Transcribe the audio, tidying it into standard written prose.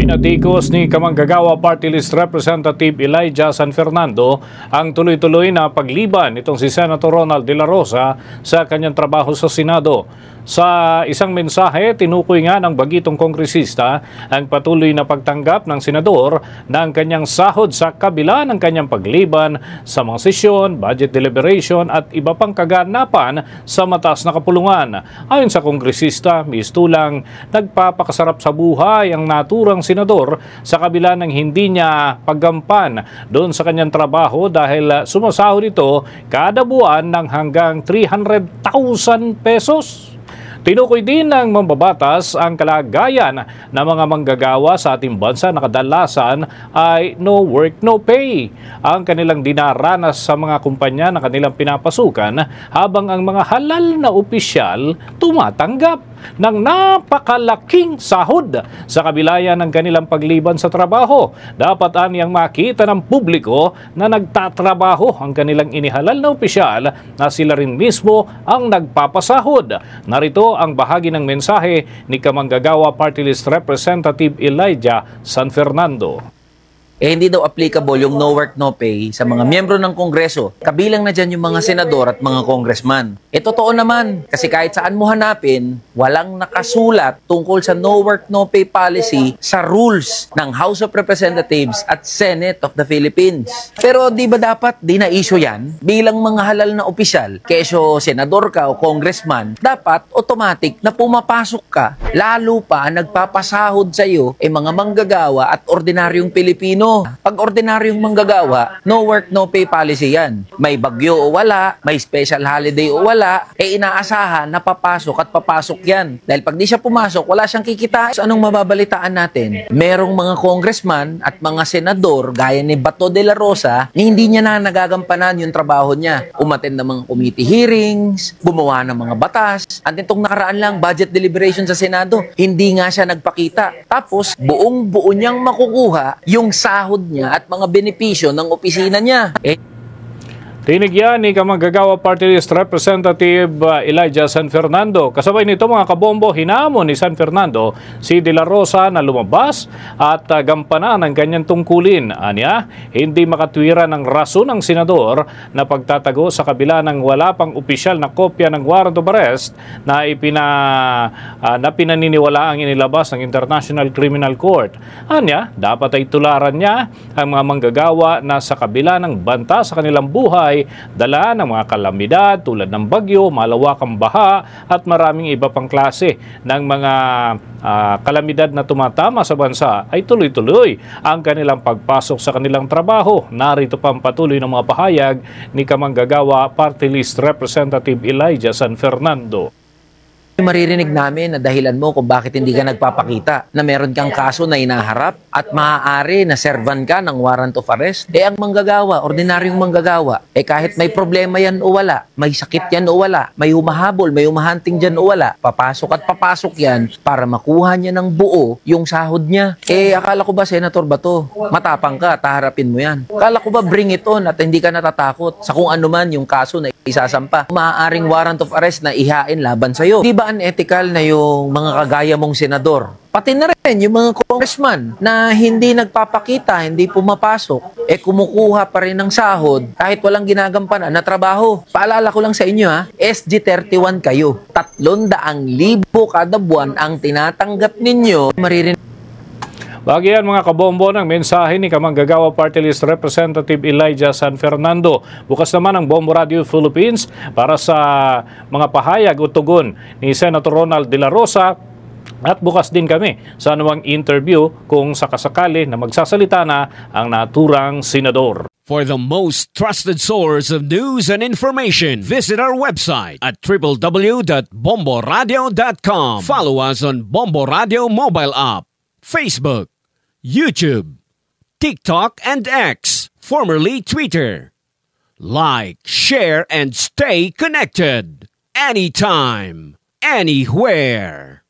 Pinatikos ni Kamanggagawa Party List Representative Elijah San Fernando ang tuloy-tuloy na pagliban nitong si Senator Ronald De La Rosa sa kanyang trabaho sa Senado. Sa isang mensahe, tinukoy nga ng bagitong kongresista ang patuloy na pagtanggap ng senador ng kanyang sahod sa kabila ng kanyang pagliban sa mga sesyon, budget deliberation at iba pang kaganapan sa mataas na kapulungan. Ayon sa kongresista, mistulang nagpapakasarap sa buhay ang naturang senador sa kabila ng hindi niya paggampan doon sa kanyang trabaho dahil sumasahod ito kada buwan ng hanggang 300,000 pesos. Tinukoy din ng mambabatas ang kalagayan ng mga manggagawa sa ating bansa na kadalasan ay no work, no pay. Ang kanilang dinaranas sa mga kumpanya na kanilang pinapasukan habang ang mga halal na opisyal tumatanggap ng napakalaking sahod sa kabilayan ng kanilang pagliban sa trabaho. Dapat aniyang makita ng publiko na nagtatrabaho ang kanilang inihalal na opisyal na sila rin mismo ang nagpapasahod. Narito ang bahagi ng mensahe ni Kamanggagawa Party List Representative Elijah San Fernando. Hindi daw applicable yung no work, no pay sa mga miyembro ng Kongreso. Kabilang na dyan yung mga senador at mga congressman. Totoo naman, kasi kahit saan mo hanapin, walang nakasulat tungkol sa no work, no pay policy sa rules ng House of Representatives at Senate of the Philippines. Pero di ba dapat di na-issue yan? Bilang mga halal na opisyal, keso senador ka o congressman, dapat automatic na pumapasok ka. Lalo pa nagpapasahod sa iyo mga manggagawa at ordinaryong Pilipino. Pag ordinaryong manggagawa, no work, no pay policy yan. May bagyo o wala, may special holiday o wala, inaasahan na papasok at papasok yan. Dahil pag di siya pumasok, wala siyang kikitain. So, anong mababalitaan natin? Merong mga congressman at mga senador, gaya ni Bato de la Rosa, na hindi niya na nagagampanan yung trabaho niya. Umattend ng mga committee hearings, gumawa ng mga batas. At itong nakaraan lang, budget deliberation sa Senado, hindi nga siya nagpakita. Tapos, buong-buo niyang makukuha yung sahod niya at mga benepisyo ng opisina niya. Tinigyan ni Kamanggagawa Party List Representative Elijah San Fernando. Kasabay nito mga kabombo, hinamon ni San Fernando si De La Rosa na lumabas at gampanan ang kanyang tungkulin. Anya, hindi makatwira ng rason ng senador na pagtatago sa kabila ng wala pang opisyal na kopya ng warrant of arrest na pinaniniwala ang inilabas ng International Criminal Court. Anya, dapat ay tularan niya ang mga manggagawa na sa kabila ng banta sa kanilang buhay, dala ng mga kalamidad tulad ng bagyo, malawakang baha at maraming iba pang klase ng mga kalamidad na tumatama sa bansa ay tuloy-tuloy ang kanilang pagpasok sa kanilang trabaho. Narito pa ang patuloy ng mga pahayag ni Kamanggagawa Party List Representative Elijah San Fernando. Maririnig namin na dahilan mo kung bakit hindi ka nagpapakita na meron kang kaso na inaharap at maaari na servan ka ng warrant of arrest. Ang manggagawa, ordinaryong manggagawa, kahit may problema yan o wala, may sakit yan o wala, may humahabol, may humahunting dyan o wala, papasok at papasok yan para makuha niya ng buo yung sahod niya. Akala ko ba, Senator Bato, matapang ka, taharapin mo yan. Akala ko ba bring it on at hindi ka natatakot sa kung ano man yung kaso na isasampa. Maaaring warrant of arrest na ihain laban sa'yo. Di ba unethical na yung mga kagaya mong senador? Pati na rin yung mga congressman na hindi nagpapakita, hindi pumapasok, kumukuha pa rin ng sahod kahit walang ginagampanan na trabaho. Paalala ko lang sa inyo SG31 kayo. 300,000 kada buwan ang tinatanggap ninyo. Maririnig. Bagian mga kabombo ng mensahe ni Kamanggagawa Party List Representative Elijah San Fernando. Bukas naman ang Bombo Radio Philippines para sa mga pahayag o tugon ni Senator Ronald De La Rosa. At bukas din kami sa anumang interview kung sakasakali na magsasalita na ang naturang senador. For the most trusted source of news and information, visit our website at www.bomboradio.com. Follow us on Bombo Radio mobile app, Facebook, YouTube, TikTok, and X, formerly Twitter. Like, share, and stay connected. Anytime, anywhere.